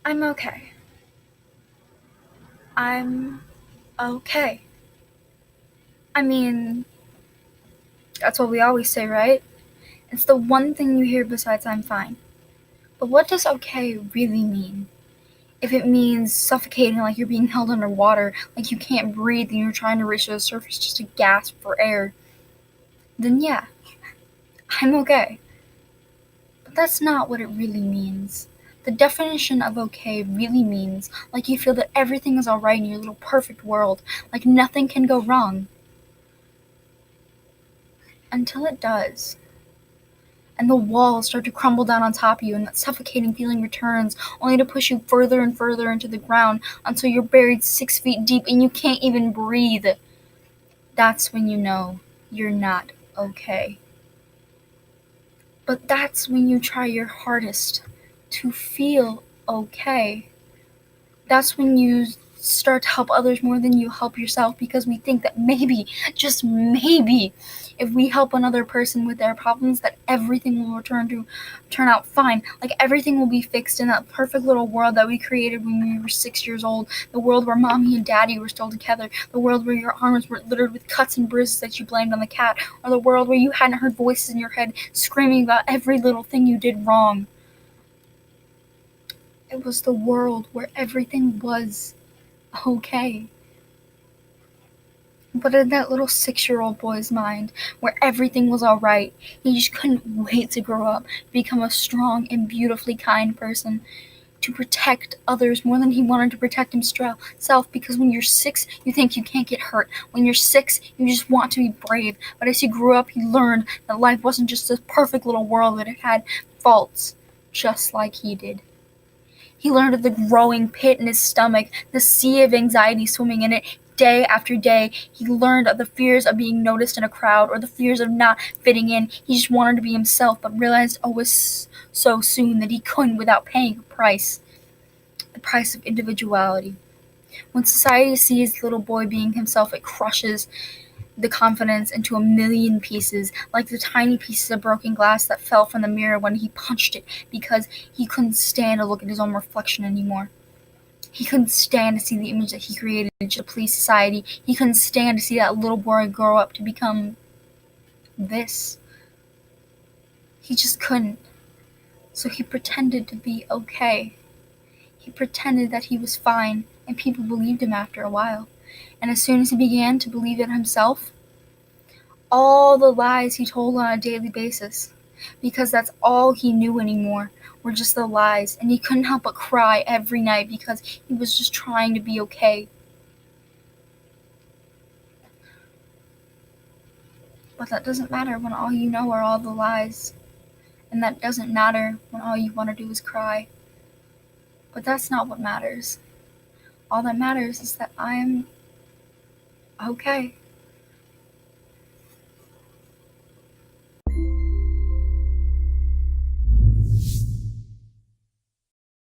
I'm okay. I'm okay. I mean, that's what we always say, right? It's the one thing you hear besides I'm fine. But what does okay really mean? If it means suffocating like you're being held underwater, like you can't breathe and you're trying to reach to the surface just to gasp for air, then yeah, I'm okay. But that's not what it really means. The definition of okay really means like you feel that everything is alright in your little perfect world, like nothing can go wrong. Until it does. And the walls start to crumble down on top of you, and that suffocating feeling returns, only to push you further and further into the ground until you're buried 6 feet deep and you can't even breathe. That's when you know you're not okay. But that's when you try your hardest to feel okay. That's when you start to help others more than you help yourself, because we think that maybe, just maybe, if we help another person with their problems, that everything will turn out fine. Like everything will be fixed in that perfect little world that we created when we were 6 years old. The world where mommy and daddy were still together. The world where your arms were littered with cuts and bruises that you blamed on the cat. Or the world where you hadn't heard voices in your head screaming about every little thing you did wrong. It was the world where everything was okay. But in that little 6-year-old boy's mind, where everything was alright, he just couldn't wait to grow up, become a strong and beautifully kind person, to protect others more than he wanted to protect himself, because when you're 6, you think you can't get hurt. When you're 6, you just want to be brave. But as he grew up, he learned that life wasn't just this perfect little world, that it had faults, just like he did. He learned of the growing pit in his stomach, the sea of anxiety swimming in it. Day after day, he learned of the fears of being noticed in a crowd, or the fears of not fitting in. He just wanted to be himself, but realized so soon that he couldn't without paying a price. The price of individuality. When society sees the little boy being himself, it crushes the confidence into a million pieces, like the tiny pieces of broken glass that fell from the mirror when he punched it, because he couldn't stand to look at his own reflection anymore. He couldn't stand to see the image that he created to please society. He couldn't stand to see that little boy grow up to become this. He just couldn't. So he pretended to be okay. He pretended that he was fine, and people believed him after a while. And as soon as he began to believe it himself, all the lies he told on a daily basis, because that's all he knew anymore, were just the lies, and he couldn't help but cry every night because he was just trying to be okay. But that doesn't matter when all you know are all the lies, and that doesn't matter when all you want to do is cry. But that's not what matters. All that matters is that I'm okay.